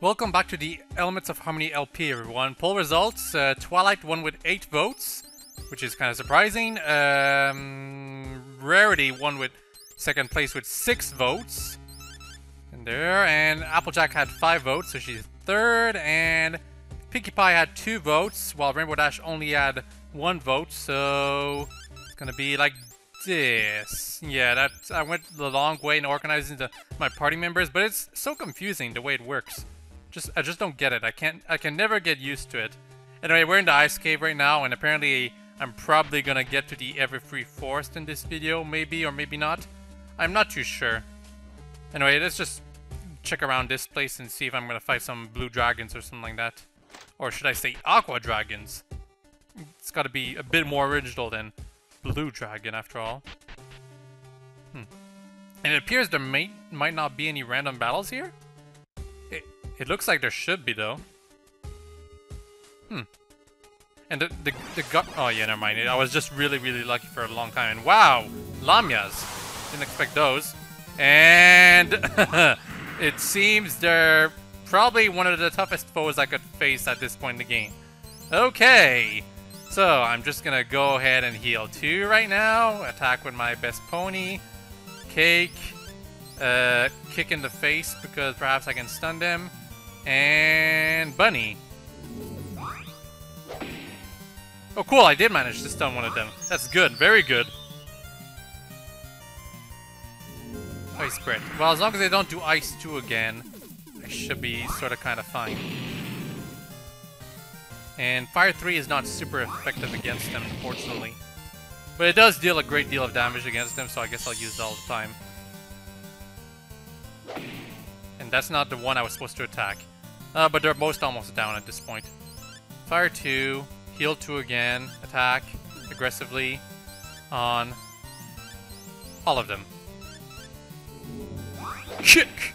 Welcome back to the Elements of Harmony LP, everyone. Poll results, Twilight won with 8 votes, which is kind of surprising. Rarity won with second place with 6 votes. And Applejack had 5 votes, so she's third. And Pinkie Pie had 2 votes, while Rainbow Dash only had 1 vote. So it's gonna be like this. Yeah, I went the long way in organizing my party members, but it's so confusing the way it works. I just don't get it. I can never get used to it. Anyway, we're in the ice cave right now, and apparently I'm probably gonna get to the Everfree Forest in this video, maybe or maybe not. I'm not too sure. Anyway, let's just check around this place and see if I'm gonna fight some blue dragons or something like that. Or should I say aqua dragons? It's gotta be a bit more original than blue dragon after all. And it appears there might not be any random battles here? It looks like there should be, though. And the oh yeah, never mind. I was just really lucky for a long time. And wow, Lamias. Didn't expect those. And it seems they're probably one of the toughest foes I could face at this point in the game. Okay, so I'm just gonna go ahead and heal 2 right now. Attack with my best pony. Cake. Kick in the face because perhaps I can stun them. And Bunny. Oh cool, I did manage to stun one of them. That's good, very good. Ice Breath. Well, as long as they don't do Ice 2 again, I should be sort of kind of fine. And Fire 3 is not super effective against them, unfortunately. But it does deal a great deal of damage against them, so I guess I'll use it all the time. And that's not the one I was supposed to attack. But they're both almost down at this point. Fire 2, heal 2 again, attack aggressively on all of them. Kick!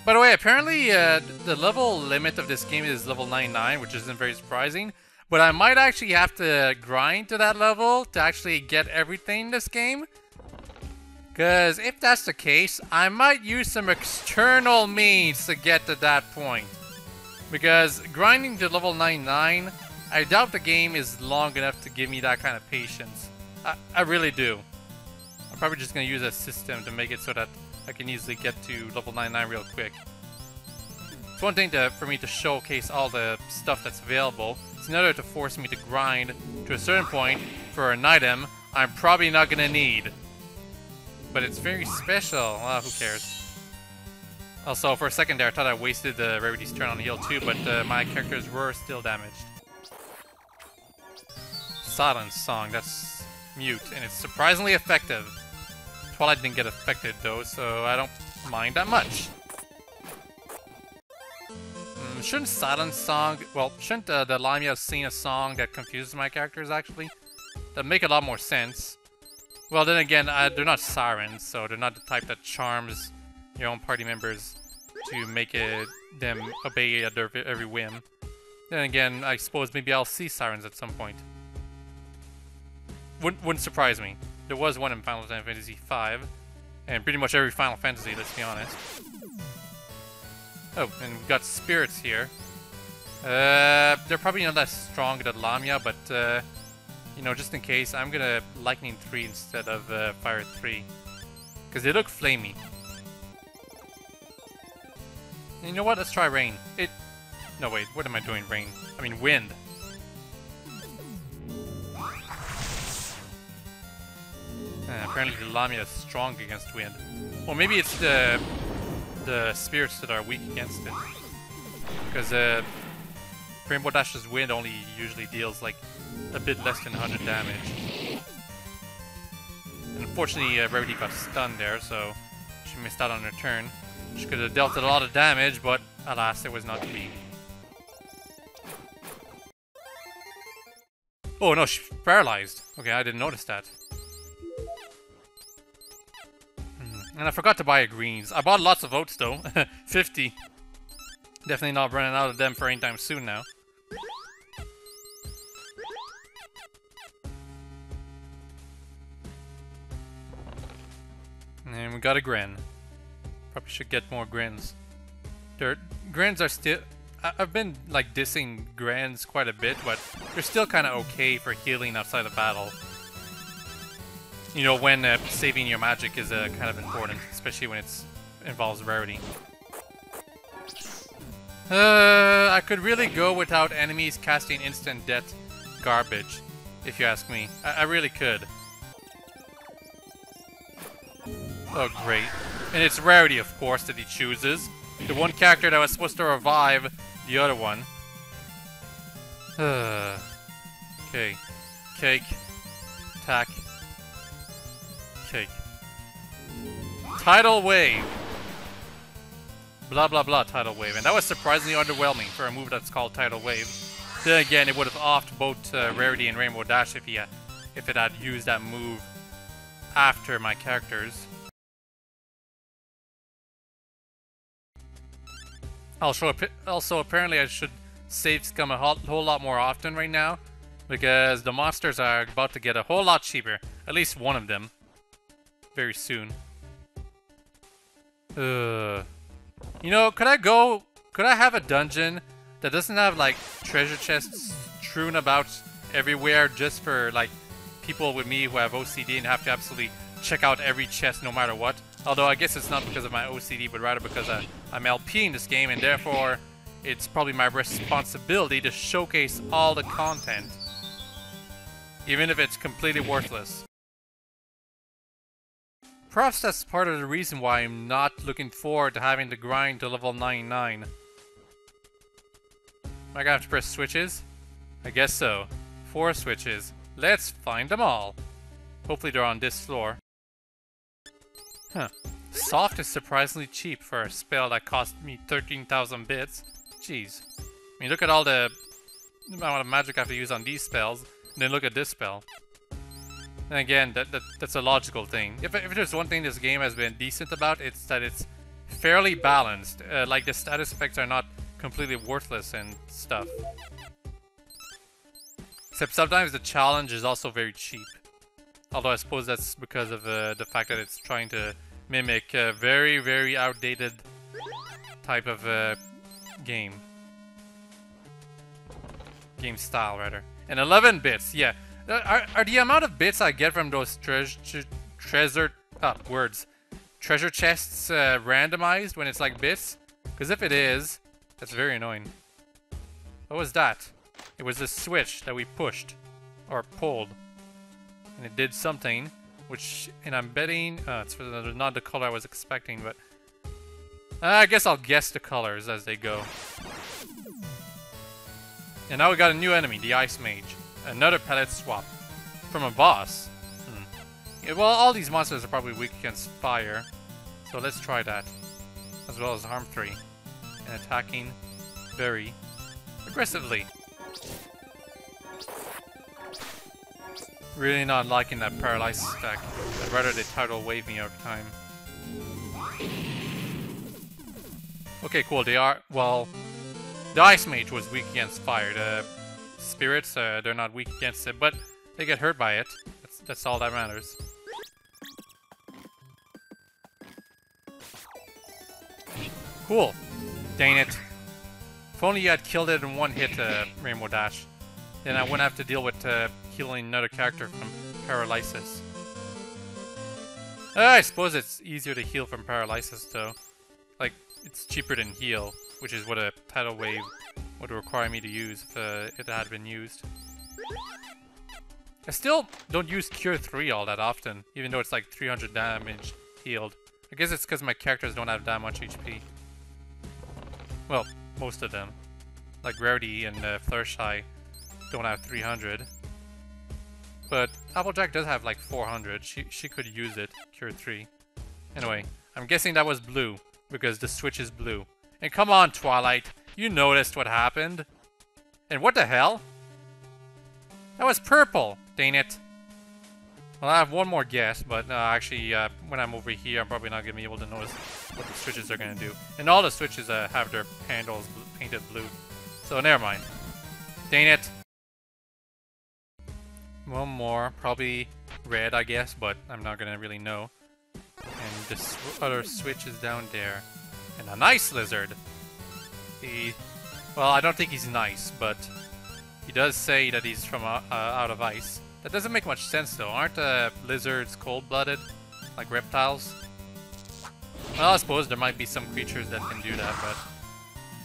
By the way, apparently the level limit of this game is level 99, which isn't very surprising. But I might actually have to grind to that level to actually get everything in this game. Because if that's the case, I might use some external means to get to that point. Because grinding to level 99, I doubt the game is long enough to give me that kind of patience. I really do. I'm probably just going to use a system to make it so that I can easily get to level 99 real quick. It's one thing for me to showcase all the stuff that's available. It's another to force me to grind to a certain point for an item I'm probably not going to need. But it's very special. Who cares? Also, for a second there, I thought I wasted Rarity's turn on heal 2, but my characters were still damaged. Silence Song, that's mute, and it's surprisingly effective. Twilight didn't get affected though, so I don't mind that much. Shouldn't Silence Song... Well, shouldn't the Lamia sing a song that confuses my characters, actually? That'd make a lot more sense. Well, then again, they're not sirens, so they're not the type that charms your own party members to make them obey at their every whim. Then again, I suppose maybe I'll see sirens at some point. Wouldn't surprise me. There was one in Final Fantasy V, and pretty much every Final Fantasy, let's be honest. Oh, and we've got spirits here. They're probably not that strong as the Lamia, but you know, just in case, I'm gonna Lightning 3 instead of Fire 3. Because they look flamey. And you know what? Let's try Rain. No wait, what am I doing? Rain. I mean Wind. Apparently the Lamia is strong against wind. Or maybe it's the spirits that are weak against it. Because Rainbow Dash's wind only usually deals like a bit less than 100 damage. And unfortunately Rarity got stunned there, so she missed out on her turn. She could have dealt a lot of damage, but alas, it was not to be. Oh no, she's paralyzed. Okay, I didn't notice that. And I forgot to buy greens. I bought lots of oats though. 50. Definitely not running out of them for any time soon now. And we got a grin. Probably should get more grins. Grins are still... I've been like dissing grins quite a bit, but they're still kind of okay for healing outside of battle. You know, when saving your magic is kind of important, especially when it involves rarity. I could really go without enemies casting instant death garbage, if you ask me. I really could. Oh, great. And it's rarity, of course, that he chooses. The one character that was supposed to revive the other one. Okay. Cake. Attack. Cake. Tidal Wave. Blah blah blah Tidal Wave. And that was surprisingly underwhelming for a move that's called Tidal Wave. Then again, it would have offed both Rarity and Rainbow Dash if it had used that move after my characters. Also, apparently I should save Scum a whole lot more often right now, because the monsters are about to get a whole lot cheaper. At least one of them. Very soon. You know, could I have a dungeon that doesn't have, like, treasure chests strewn about everywhere just for, like, people with me who have OCD and have to absolutely check out every chest no matter what? Although I guess it's not because of my OCD, but rather because I'm LP in this game, and therefore it's probably my responsibility to showcase all the content, even if it's completely worthless. Perhaps that's part of the reason why I'm not looking forward to having to grind to level 99. Am I gonna have to press switches? I guess so. 4 switches. Let's find them all. Hopefully they're on this floor. Huh. Soft is surprisingly cheap for a spell that cost me 13,000 bits. Jeez. I mean, look at all the amount of magic I have to use on these spells, and then look at this spell. And again, that's a logical thing. If there's one thing this game has been decent about, it's that it's fairly balanced. Like, the status effects are not completely worthless and stuff. Except sometimes the challenge is also very cheap. Although I suppose that's because of the fact that it's trying to mimic a very, very outdated type of game. Game style, rather. And 11 bits, yeah. Are the amount of bits I get from those treasure chests randomized when it's like bits? Because if it is, that's very annoying. What was that? It was a switch that we pushed. Or pulled. And it did something, which, and I'm betting, it's not the color I was expecting, but I guess I'll guess the colors as they go. And now we got a new enemy, the Ice Mage. Another pellet swap from a boss. Yeah, well, all these monsters are probably weak against fire, so let's try that. As well as Harm 3. And attacking very aggressively. Really not liking that paralysis stack. I'd rather they tidal wave me over time. Okay, cool. They are, well, the Ice Mage was weak against fire. The spirits, they're not weak against it, but they get hurt by it. That's all that matters. Cool. Dang it. If only you had killed it in one hit, Rainbow Dash. Then I wouldn't have to deal with healing another character from paralysis. I suppose it's easier to heal from paralysis, though. Like, it's cheaper than heal, which is what a tidal wave would require me to use if it had been used. I still don't use Cure 3 all that often, even though it's like 300 damage healed. I guess it's because my characters don't have that much HP. Well, most of them. Like Rarity and Fluttershy don't have 300. But Applejack does have like 400. She could use it, Cure 3. Anyway, I'm guessing that was blue, because the switch is blue. And come on, Twilight, you noticed what happened. And what the hell? That was purple, dang it. Well, I have one more guess, but actually, when I'm over here, I'm probably not going to be able to notice what the switches are going to do. And all the switches have their handles painted blue. So, never mind. Dang it. One more, probably red, I guess, but I'm not going to really know. And this other switch is down there. And a nice lizard. Well, I don't think he's nice, but he does say that he's from out of ice. That doesn't make much sense though. Aren't lizards cold-blooded? Like reptiles? Well, I suppose there might be some creatures that can do that, but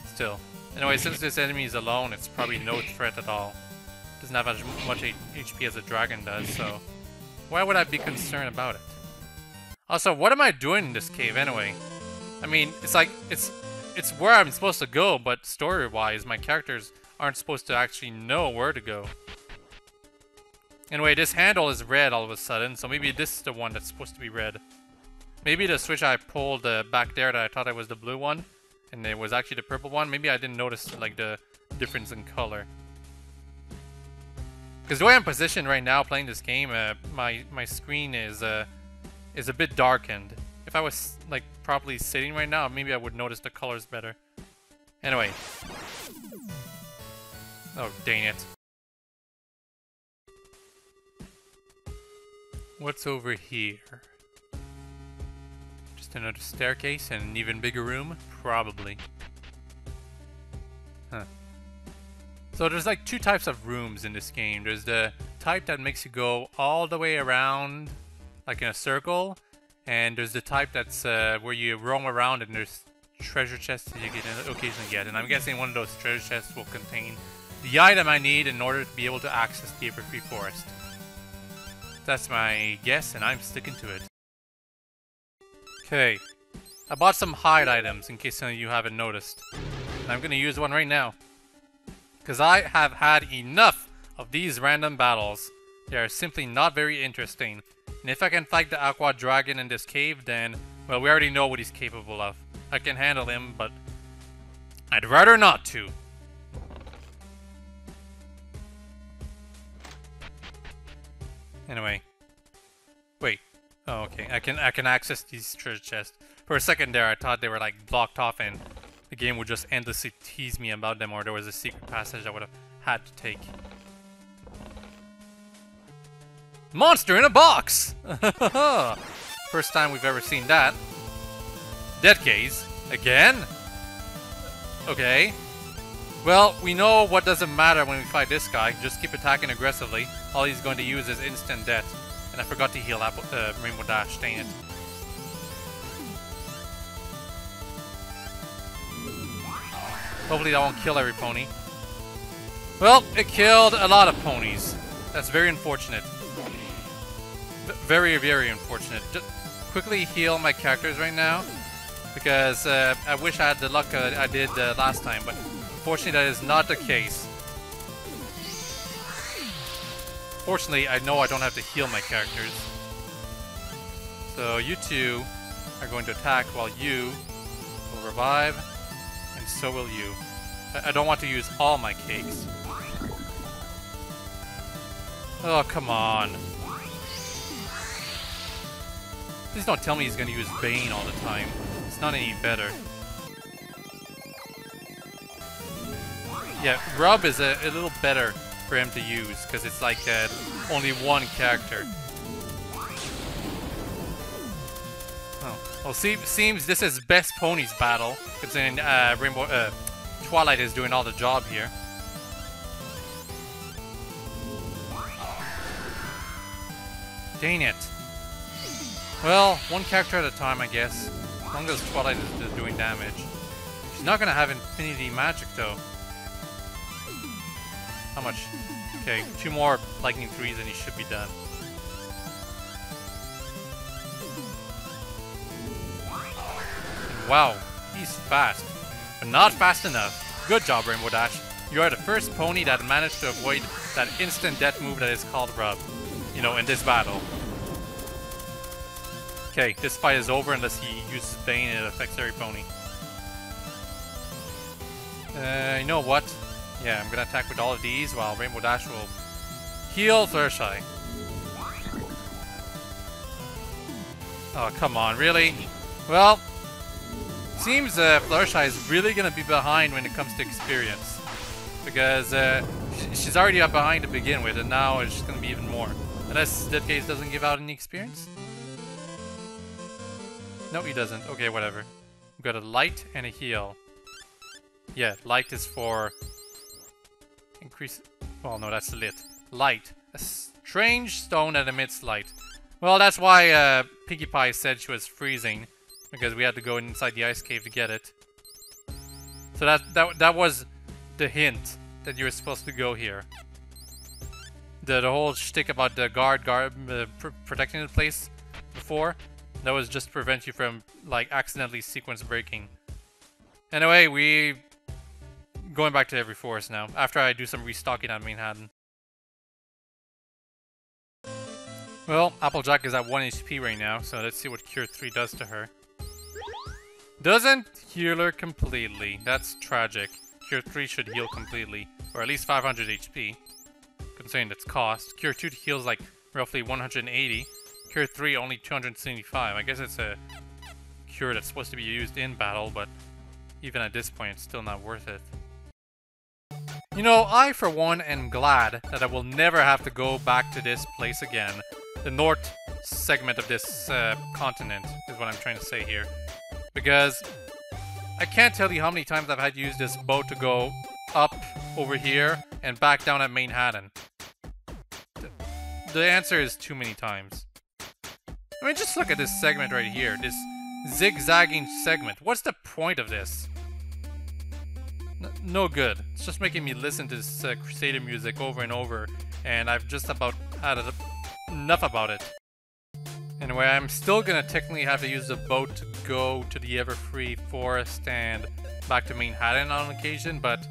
still. Anyway, since this enemy is alone, it's probably no threat at all. Doesn't have as much HP as a dragon does, so why would I be concerned about it? Also, what am I doing in this cave anyway? I mean, it's like, it's where I'm supposed to go, but story-wise, my characters aren't supposed to actually know where to go. Anyway, this handle is red all of a sudden, so maybe this is the one that's supposed to be red. Maybe the switch I pulled back there that I thought it was the blue one, and it was actually the purple one. Maybe I didn't notice like the difference in color. Because the way I'm positioned right now playing this game, my screen is a bit darkened. If I was like properly sitting right now, maybe I would notice the colors better. Anyway. Oh, dang it. What's over here? Just another staircase and an even bigger room? Probably. Huh. So there's like two types of rooms in this game. There's the type that makes you go all the way around, like in a circle. And there's the type that's where you roam around and there's treasure chests that you can occasionally get. And I'm guessing one of those treasure chests will contain the item I need in order to be able to access the Everfree Forest. That's my guess, and I'm sticking to it. Okay, I bought some hide items in case some of you haven't noticed. And I'm gonna use one right now. Because I have had enough of these random battles. They are simply not very interesting. And if I can fight the Aqua Dragon in this cave, then, well, we already know what he's capable of. I can handle him, but I'd rather not to. Anyway. Wait. Oh, okay. I can access these treasure chests. For a second there, I thought they were like blocked off and the game would just endlessly tease me about them, or there was a secret passage I would have had to take. Monster in a box! First time we've ever seen that. Dead gaze. Again? Okay. Well, we know what doesn't matter when we fight this guy. Just keep attacking aggressively. All he's going to use is instant death. And I forgot to heal Rainbow Dash, dang it. Hopefully that won't kill every pony. Well, it killed a lot of ponies. That's very unfortunate. Very, very unfortunate. Just quickly heal my characters right now. Because I wish I had the luck I did last time, but unfortunately that is not the case. Fortunately, I know I don't have to heal my characters. So you two are going to attack while you will revive, and so will you. I don't want to use all my cakes. Oh, come on. Please don't tell me he's going to use Bane all the time. It's not any better. Yeah, Rub is a little better for him to use, because it's like only one character. Oh, well, seems this is best ponies battle, considering Twilight is doing all the job here. Dang it. Well, one character at a time, I guess. As long as Twilight is doing damage. She's not gonna have infinity magic, though. How much? Okay, 2 more lightning 3s and he should be done. And wow, he's fast. But not fast enough. Good job, Rainbow Dash. You are the first pony that managed to avoid that instant death move that is called Rub. You know, in this battle. Okay, this fight is over unless he uses Bane and it affects every pony. You know what? Yeah, I'm gonna attack with all of these while Rainbow Dash will heal Fluttershy. Oh, come on, really? Well, seems Fluttershy is really gonna be behind when it comes to experience. Because she's already up behind to begin with, and now it's gonna be even more. Unless Dead Gaze doesn't give out any experience? No, he doesn't. Okay, whatever. We've got a light and a heal. Yeah, light is for... increase... well, no, that's lit. Light. A strange stone that emits light. Well, that's why Pinkie Pie said she was freezing. Because we had to go inside the ice cave to get it. So that was the hint that you were supposed to go here. The whole shtick about the guard protecting the place before, that was just to prevent you from like accidentally sequence breaking. Anyway, we going back to Everfree Forest now after I do some restocking on Manhattan. Well, Applejack is at 1 HP right now, so let's see what Cure 3 does to her. Doesn't heal her completely. That's tragic. Cure 3 should heal completely, or at least 500 HP. Considering its cost. Cure 2 heals like roughly 180. Cure 3 only 275. I guess it's a cure that's supposed to be used in battle, but even at this point it's still not worth it. You know, I for one am glad that I will never have to go back to this place again. The north segment of this continent is what I'm trying to say here. Because I can't tell you how many times I've had to use this boat to go up over here and back down at Manhattan. The answer is too many times. I mean, just look at this segment right here. This zigzagging segment. What's the point of this? No good. It's just making me listen to this Crusader music over and over. And I've just about had enough about it. Anyway, I'm still gonna technically have to use the boat to go to the Everfree Forest and back to Manhattan on occasion, but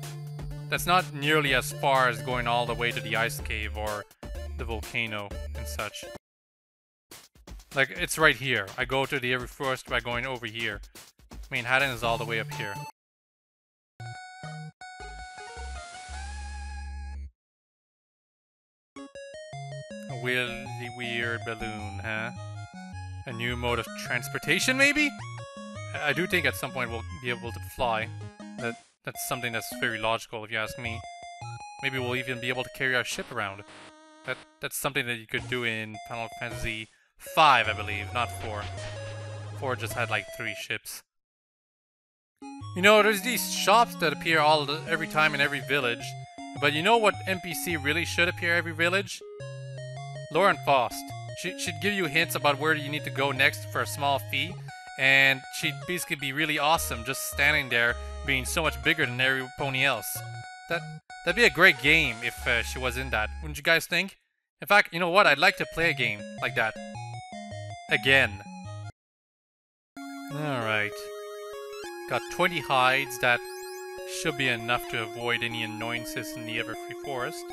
that's not nearly as far as going all the way to the ice cave or the volcano and such. Like, it's right here. I go to the Everfree Forest by going over here. Manhattan is all the way up here. A really weird balloon, huh? A new mode of transportation, maybe? I do think at some point we'll be able to fly. That's something that's very logical, if you ask me. Maybe we'll even be able to carry our ship around. That's something that you could do in Final Fantasy V, I believe, not 4. 4 just had like 3 ships. You know, there's these shops that appear every time in every village. But you know what NPC really should appear every village? Lauren Faust. She'd give you hints about where you need to go next for a small fee, and she'd basically be really awesome just standing there being so much bigger than every pony else. That'd be a great game if she was in that, wouldn't you guys think? In fact, you know what? I'd like to play a game like that. Again. Alright. Got 20 hides. That should be enough to avoid any annoyances in the Everfree Forest.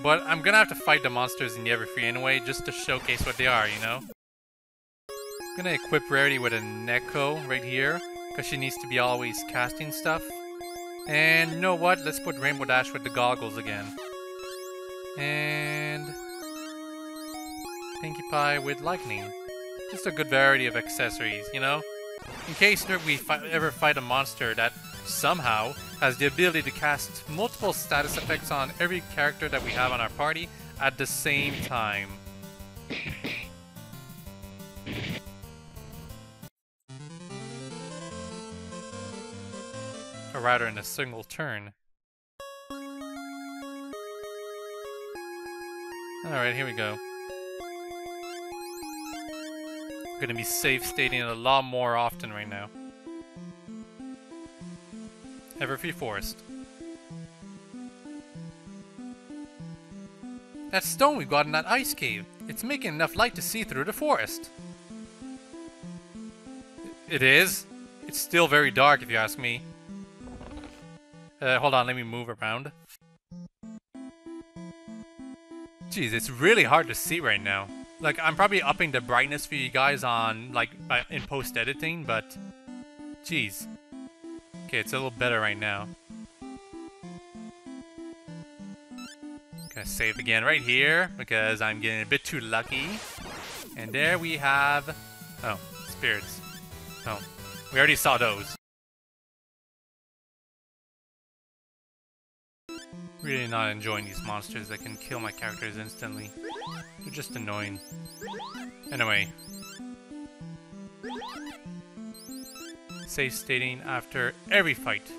But I'm gonna have to fight the monsters in the Everfree anyway, just to showcase what they are, you know? I'm gonna equip Rarity with a Neko right here, because she needs to be always casting stuff. And you know what? Let's put Rainbow Dash with the goggles again. And Pinkie Pie with Lightning. Just a good variety of accessories, you know? In case we ever fight a monster that somehow has the ability to cast multiple status effects on every character that we have on our party at the same time. Or rather in a single turn. Alright, here we go. I'm gonna be safe stating it a lot more often right now. Everfree Forest. That stone we got in that ice cave. It's making enough light to see through the forest. It is? It's still very dark if you ask me. Hold on, let me move around. Jeez, it's really hard to see right now. Like, I'm probably upping the brightness for you guys on, like, in post-editing, but... Jeez. Okay, it's a little better right now. Gonna save again right here, because I'm getting a bit too lucky. And there we have... Oh, spirits. Oh, we already saw those. Really not enjoying these monsters that can kill my characters instantly. They're just annoying. Anyway. Save stating after every fight.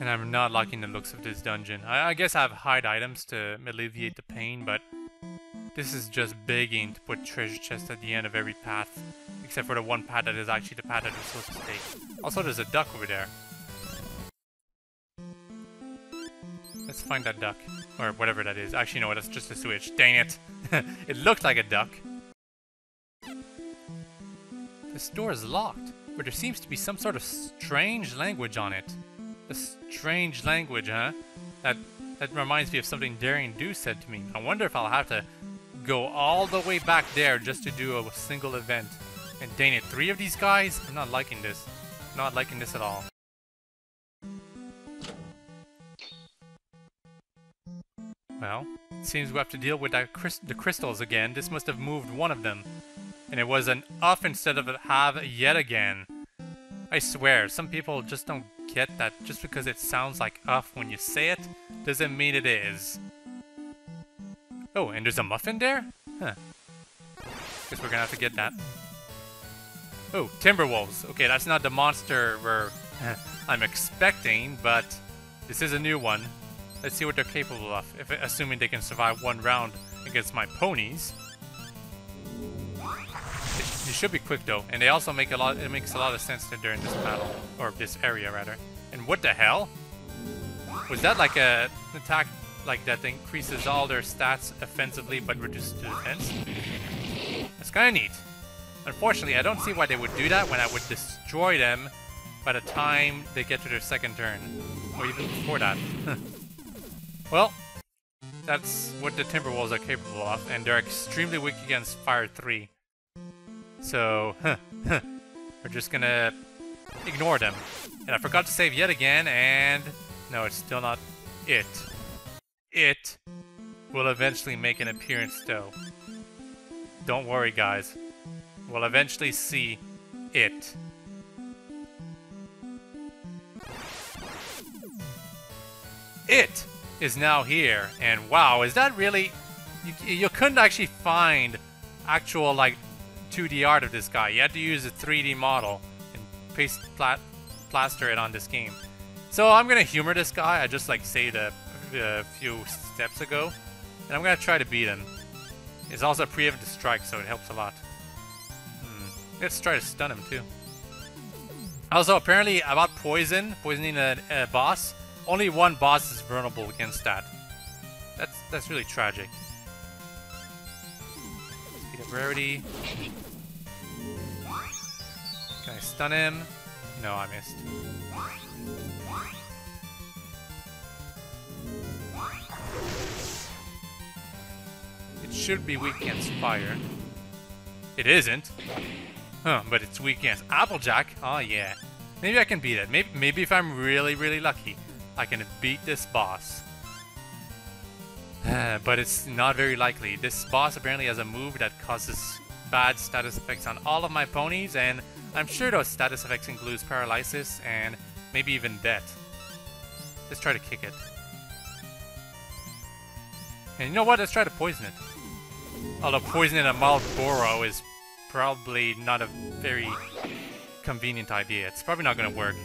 And I'm not liking the looks of this dungeon. I guess I have hide items to alleviate the pain, but this is just begging to put treasure chests at the end of every path. Except for the one path that is actually the path that we're supposed to take. Also, there's a duck over there. Let's find that duck. Or whatever that is. Actually, no, that's just a switch. Dang it. It looked like a duck. This door is locked, but there seems to be some sort of strange language on it. A strange language, huh? That reminds me of something Daring Do said to me. I wonder if I'll have to go all the way back there just to do a single event. And dang it, 3 of these guys? I'm not liking this. Not liking this at all. Well, it seems we have to deal with that the crystals again. This must have moved one of them. And it was an off instead of a have yet again. I swear, some people just don't get that just because it sounds like off when you say it, doesn't mean it is. Oh, and there's a muffin there? Huh. Guess we're gonna have to get that. Oh, Timberwolves. Okay, that's not the monster I'm expecting, but this is a new one. Let's see what they're capable of, assuming they can survive one round against my ponies. They should be quick though, and they also make a lot. It makes a lot of sense that they're in this battle, or this area rather. And what the hell? Was that like an attack like that increases all their stats offensively but reduces the defense? That's kind of neat. Unfortunately, I don't see why they would do that when I would destroy them by the time they get to their second turn, or even before that. Well, that's what the Timberwolves are capable of, and they're extremely weak against Fire 3. So, we're just gonna ignore them. And I forgot to save yet again, and no, it's still not it. It will eventually make an appearance though. Don't worry guys. We'll eventually see it. It is now here, and wow, is that really... You couldn't actually find actual, like, 2D art of this guy. You had to use a 3D model and plaster it on this game. So I'm gonna humor this guy. I just, like, saved a few steps ago, and I'm gonna try to beat him. It's also a preemptive strike, so it helps a lot. Let's try to stun him, too. Also, apparently, about poisoning a boss, only one boss is vulnerable against that. That's really tragic. Speed of rarity. Can I stun him? No, I missed. It should be weak against fire. It isn't. Huh, but it's weak against Applejack. Oh yeah. Maybe I can beat it. Maybe if I'm really, really lucky, I can beat this boss. But it's not very likely. This boss apparently has a move that causes bad status effects on all of my ponies, and I'm sure those status effects includes paralysis and maybe even death. Let's try to kick it. And you know what? Let's try to poison it. Although poisoning a Malboro is probably not a very convenient idea. It's probably not going to work.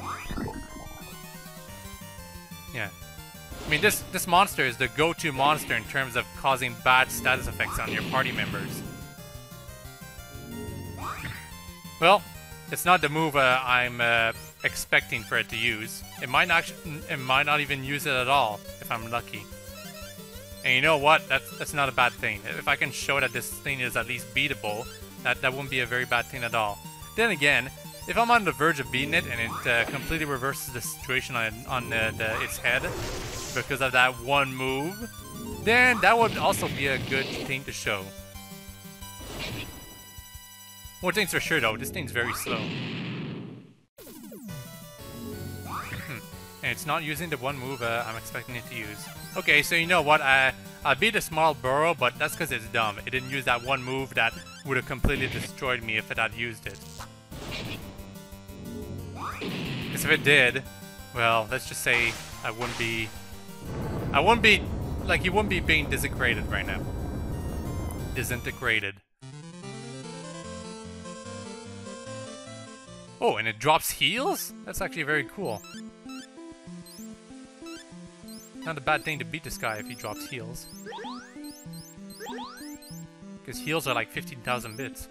Yeah. I mean, this monster is the go-to monster in terms of causing bad status effects on your party members. Well, it's not the move I'm expecting for it to use. It might not even use it at all if I'm lucky. And you know what? That's not a bad thing. If I can show that this thing is at least beatable, that wouldn't be a very bad thing at all. Then again, if I'm on the verge of beating it and it completely reverses the situation on its head because of that one move, then that would also be a good thing to show. One thing's for sure though, this thing's very slow. And it's not using the one move I'm expecting it to use. Okay, so you know what, I beat a small burrow, but that's because it's dumb. It didn't use that one move that would have completely destroyed me if it had used it. Because if it did, well, let's just say I wouldn't be, like, he wouldn't be being disintegrated right now. Disintegrated. Oh, and it drops heals? That's actually very cool. Not a bad thing to beat this guy if he drops heals. Because heals are like 15,000 bits.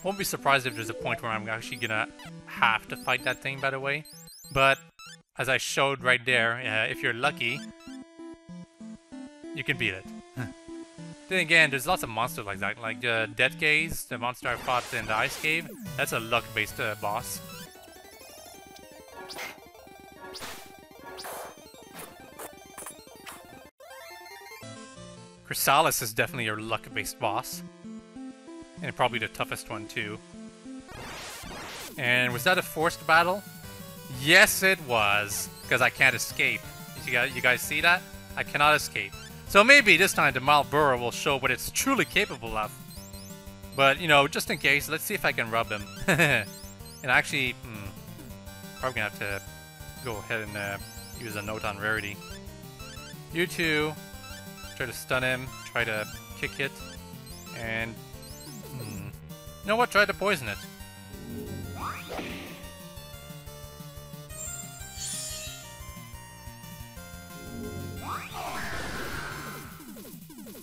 Won't be surprised if there's a point where I'm actually gonna have to fight that thing, by the way. But, as I showed right there, if you're lucky, you can beat it. Then again, there's lots of monsters like that. Like the Death Gaze, the monster I fought in the Ice Cave. That's a luck-based boss. Chrysalis is definitely your luck-based boss. And probably the toughest one too. And was that a forced battle? Yes, it was. Because I can't escape. You guys see that? I cannot escape. So maybe this time the Malboro will show what it's truly capable of. But, you know, just in case, let's see if I can rub him. And actually, probably gonna have to go ahead and use a note on rarity. You two, try to stun him, try to kick it, and you know what? Try to poison it.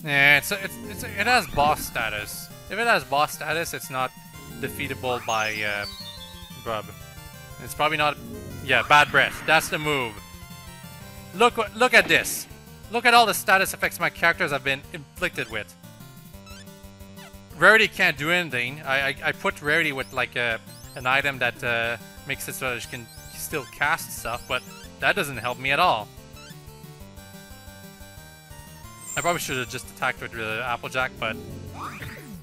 Yeah, it has boss status. If it has boss status, it's not defeatable by Grub. It's probably not. Yeah, bad breath. That's the move. Look at this. Look at all the status effects my characters have been inflicted with. Rarity can't do anything. I put Rarity with like an item that makes it so that she can still cast stuff, but that doesn't help me at all. I probably should have just attacked with Applejack, but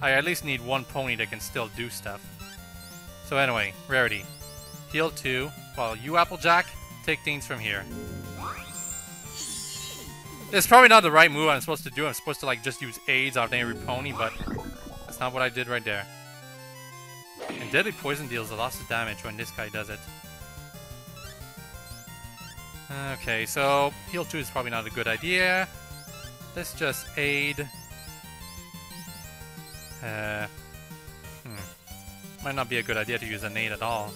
I at least need one pony that can still do stuff. So anyway, Rarity. Heal 2, while you, Applejack, take things from here. It's probably not the right move I'm supposed to do. I'm supposed to like just use aids on every pony, but that's not what I did right there. And Deadly Poison deals a lot of damage when this guy does it. Okay, so heal 2 is probably not a good idea. Let's just aid. Might not be a good idea to use an aid at all.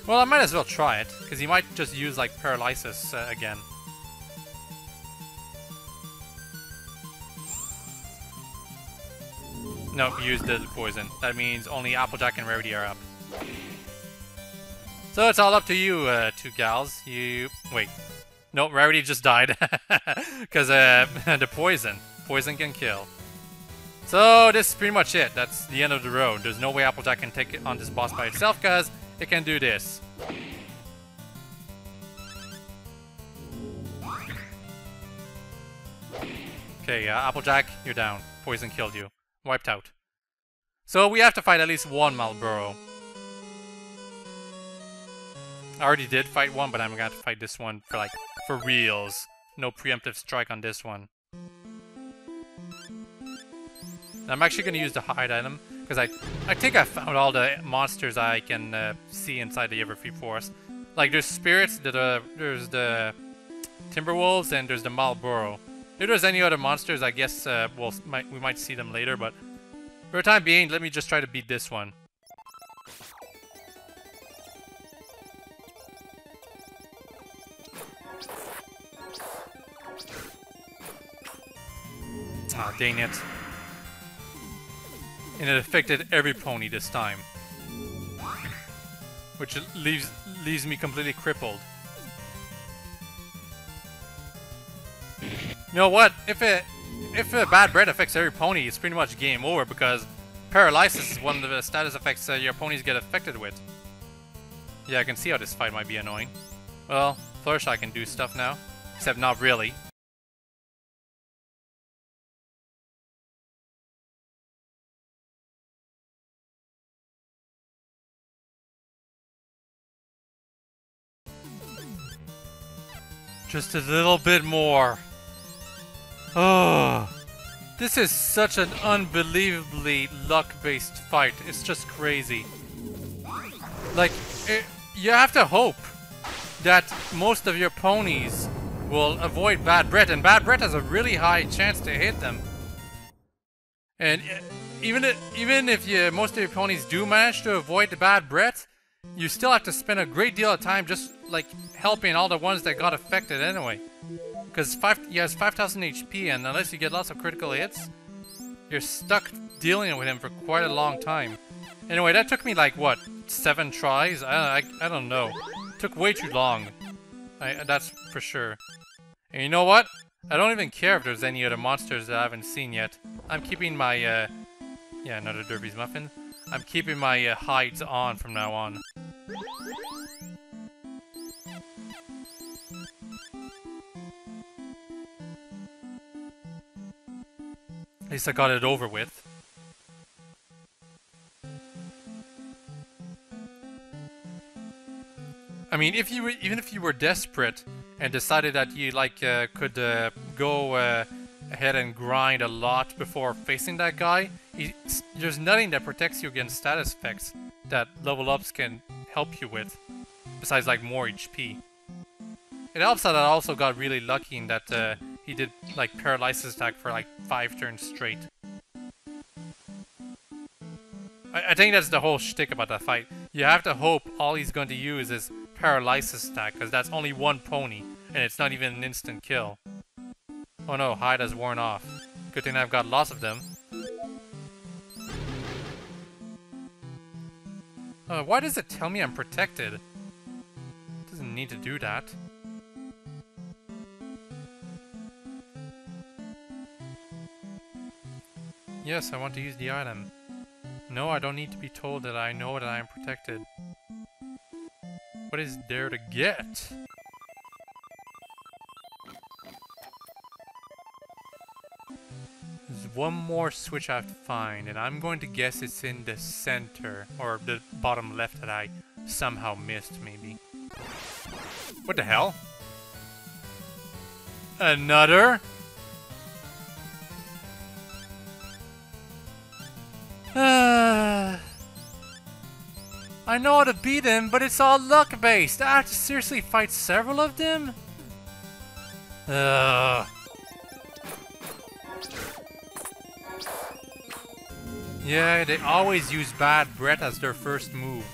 Well, I might as well try it, because he might just use like paralysis again. Nope, use the poison. That means only Applejack and Rarity are up. So it's all up to you, two gals. Wait. No, Rarity just died. Because the poison. Poison can kill. So this is pretty much it. That's the end of the road. There's no way Applejack can take on this boss by itself, because it can do this. Okay, Applejack, you're down. Poison killed you. Wiped out. So we have to fight at least one Malboro. I already did fight one, but I'm gonna have to fight this one for reals. No preemptive strike on this one. And I'm actually gonna use the hide item, because I think I found all the monsters I can see inside the Everfree Forest. Like there's spirits, there's the Timberwolves, and there's the Malboro. If there's any other monsters, I guess we might see them later, but for the time being, let me just try to beat this one. Ah, dang it. And it affected every pony this time. Which leaves me completely crippled. You know what? If a bad breath affects every pony, it's pretty much game over, because paralysis is one of the status effects your ponies get affected with. Yeah, I can see how this fight might be annoying. Well, Fluttershy can do stuff now. Except not really. Just a little bit more. Oh, this is such an unbelievably luck-based fight. It's just crazy. Like, you have to hope that most of your ponies will avoid Bad Breath, and Bad Breath has a really high chance to hit them. And even if most of your ponies do manage to avoid the Bad Breath, you still have to spend a great deal of time just like helping all the ones that got affected anyway. Because he has 5,000 HP, and unless you get lots of critical hits, you're stuck dealing with him for quite a long time. Anyway, that took me like, what, 7 tries? I don't know. It took way too long. That's for sure. And you know what? I don't even care if there's any other monsters that I haven't seen yet. I'm keeping my, yeah, another Derby's Muffin. I'm keeping my hides on from now on. At least I got it over with. I mean, even if you were desperate and decided that you could go ahead and grind a lot before facing that guy, there's nothing that protects you against status effects that level ups can help you with, besides like more HP. It helps that I also got really lucky in that he did like paralysis attack for like 5 turns straight. I think that's the whole shtick about that fight. You have to hope all he's going to use is paralysis attack, because that's only one pony, and it's not even an instant kill. Oh no, hide has worn off. Good thing I've got lots of them. Why does it tell me I'm protected? It doesn't need to do that. Yes, I want to use the item. No, I don't need to be told that I know that I am protected. What is there to get? There's one more switch I have to find, and I'm going to guess it's in the center, or the bottom left that I somehow missed, maybe. What the hell? Another? I know how to beat him, but it's all luck-based. I have to seriously fight several of them? Yeah, they always use Bad Breath as their first move.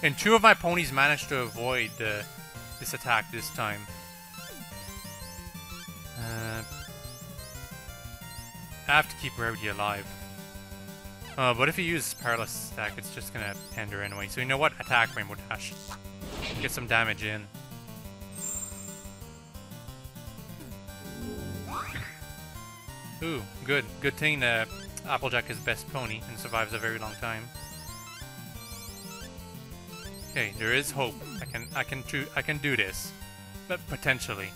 And 2 of my ponies managed to avoid this attack this time. I have to keep Rarity alive. But if he uses Paralysis attack, it's just gonna end her anyway. So you know what? Attack Rainbow Dash. Get some damage in. Ooh, good. Good thing Applejack is best pony and survives a very long time. Okay, there is hope. I can do this, but potentially.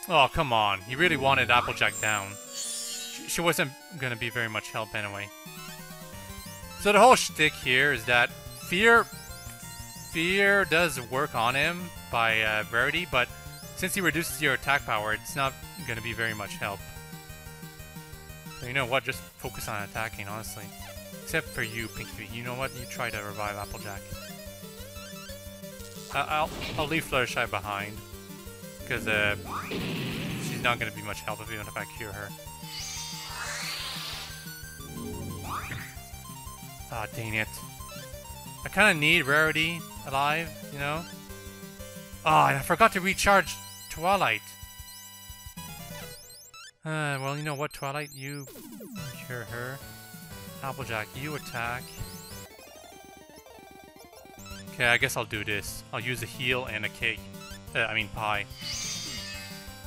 Oh, come on. You really wanted Applejack down. She wasn't gonna be very much help anyway. So the whole shtick here is that Fear does work on him by Rarity, but since he reduces your attack power, it's not gonna be very much help. So you know what? Just focus on attacking, honestly. Except for you, Pinky. You know what? You try to revive Applejack. I'll leave Fluttershy behind. Because she's not going to be much help even if I cure her. Ah, dang it. I kind of need Rarity alive, you know? Ah, and I forgot to recharge Twilight. Well, you know what, Twilight? You cure her. Applejack, you attack. Okay, I guess I'll do this. I'll use a heal and a cake. Pie.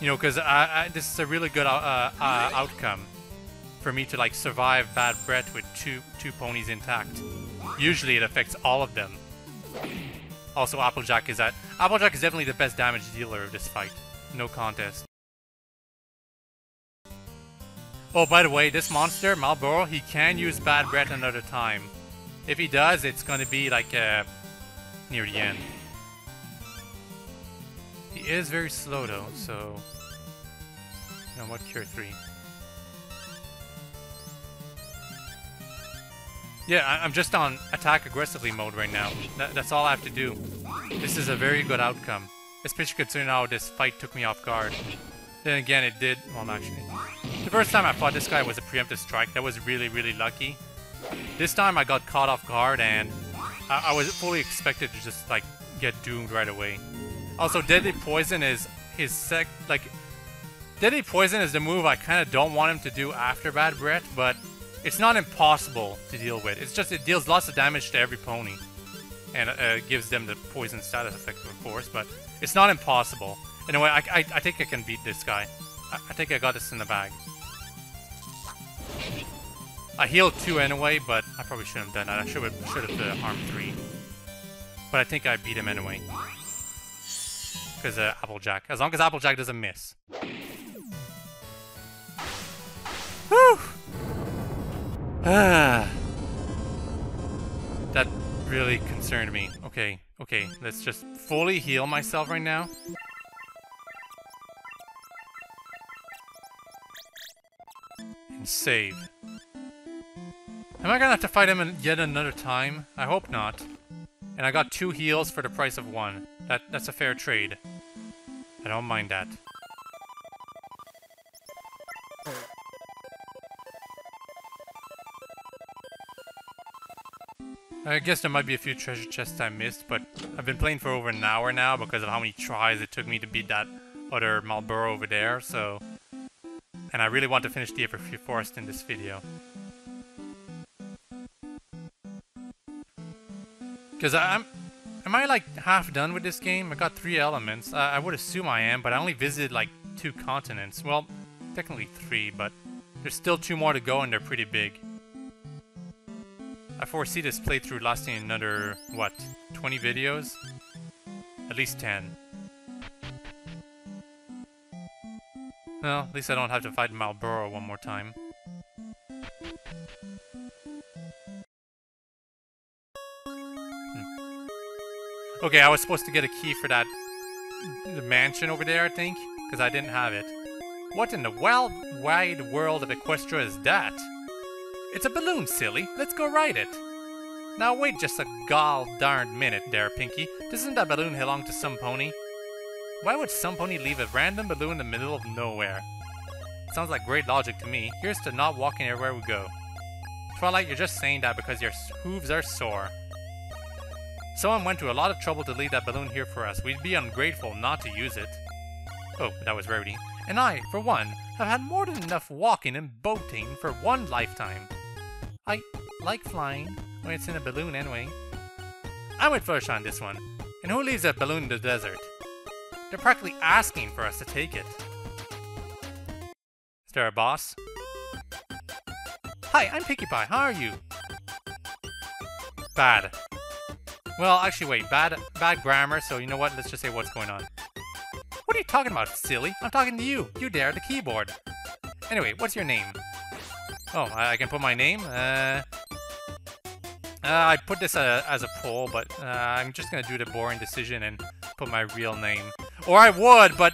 You know, because this is a really good outcome for me to like survive Bad Breath with two ponies intact. Usually it affects all of them. Also, Applejack is definitely the best damage dealer of this fight. No contest. Oh, by the way, this monster, Malboro, he can use Bad Breath another time. If he does, it's going to be like near the end. He is very slow though, so... You know what? Cure 3. Yeah, I'm just on attack aggressively mode right now. That's all I have to do. This is a very good outcome. Especially considering how this fight took me off guard. Then again, it did... Well, actually... The first time I fought this guy was a preemptive strike. That was really, really lucky. This time I got caught off guard and I was fully expected to just, like, get doomed right away. Also, Deadly Poison is his Deadly Poison is the move I kind of don't want him to do after Bad Breath, but it's not impossible to deal with. It's just it deals lots of damage to every pony. And gives them the poison status effect, of course, but it's not impossible. Anyway, I think I can beat this guy. I think I got this in the bag. I healed 2 anyway, but I probably shouldn't have done that. I should have harmed 3. But I think I beat him anyway. Because Applejack. As long as Applejack doesn't miss. Whew! That really concerned me. Okay, let's just fully heal myself right now. And save. Am I gonna have to fight him yet another time? I hope not. And I got 2 heals for the price of 1. That's a fair trade. I don't mind that. I guess there might be a few treasure chests I missed, but I've been playing for over an hour now because of how many tries it took me to beat that other Malboro over there, so... And I really want to finish the Everfree Forest in this video. Because am I like half done with this game? I got 3 elements. I would assume I am, but I only visited like 2 continents. Well, technically 3, but there's still 2 more to go and they're pretty big. I foresee this playthrough lasting another, what, 20 videos? At least 10. Well, at least I don't have to fight Malboro one more time. Okay, I was supposed to get a key for the mansion over there, I think, because I didn't have it. What in the wide world of Equestria is that? It's a balloon, silly. Let's go ride it. Now wait just a gall-darned minute there, Pinky. Doesn't that balloon belong to some pony? Why would some pony leave a random balloon in the middle of nowhere? Sounds like great logic to me. Here's to not walking everywhere we go. Twilight, you're just saying that because your hooves are sore. Someone went to a lot of trouble to leave that balloon here for us. We'd be ungrateful not to use it. Oh, that was Rarity. And I, for one, have had more than enough walking and boating for one lifetime. I like flying when it's in a balloon anyway. I'm with Flush on this one. And who leaves a balloon in the desert? They're practically asking for us to take it. Is there a boss? Hi, I'm Pinkie Pie. How are you? Bad. Well, actually, wait. Bad grammar, so you know what? Let's just say what's going on. What are you talking about, silly? I'm talking to you. You there at the keyboard. Anyway, what's your name? Oh, I can put my name? I put this as a poll, but I'm just gonna do the boring decision and put my real name. Or I would, but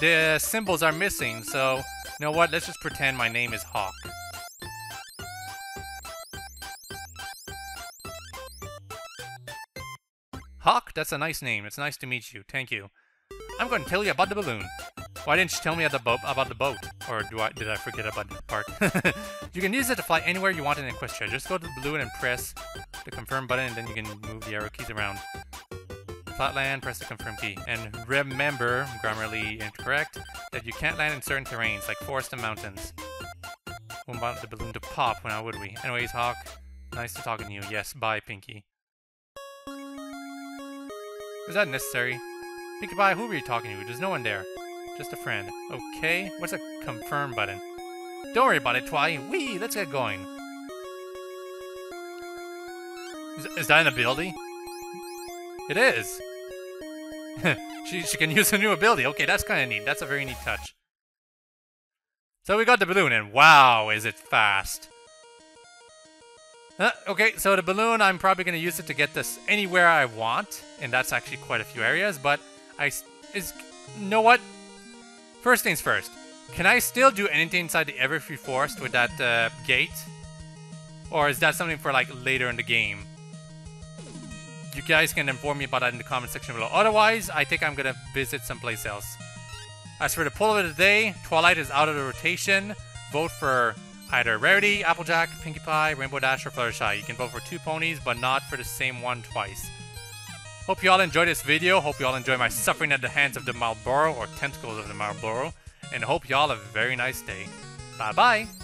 the symbols are missing, so you know what? Let's just pretend my name is Hawk. Hawk, that's a nice name. It's nice to meet you. Thank you. I'm going to tell you about the balloon. Why didn't you tell me about the boat? Or did I forget about that part? You can use it to fly anywhere you want in Equestria. Just go to the balloon and press the confirm button, and then you can move the arrow keys around. Flatland, press the confirm key. And remember, grammarly incorrect, that you can't land in certain terrains, like forest and mountains. We want the balloon to pop, now would we? Anyways, Hawk, nice to talking to you. Yes, bye, Pinky. Was that necessary? Pinkie Pie, who were you talking to? There's no one there. Just a friend. Okay, what's a confirm button? Don't worry about it, Twi. Whee, let's get going. Is that an ability? It is. she can use a new ability. Okay, that's kind of neat. That's a very neat touch. So we got the balloon, and wow, is it fast. Okay, so the balloon, I'm probably going to use it to get this anywhere I want. And that's actually quite a few areas, but you know what? First things first. Can I still do anything inside the Everfree Forest with that gate? Or is that something for like later in the game? You guys can inform me about that in the comment section below. Otherwise, I think I'm gonna visit someplace else. As for the poll of the day, Twilight is out of the rotation. Vote for either Rarity, Applejack, Pinkie Pie, Rainbow Dash, or Fluttershy. You can vote for 2 ponies, but not for the same one twice. Hope you all enjoyed this video. Hope you all enjoy my suffering at the hands of the Malboro, or tentacles of the Malboro. And hope you all have a very nice day. Bye-bye!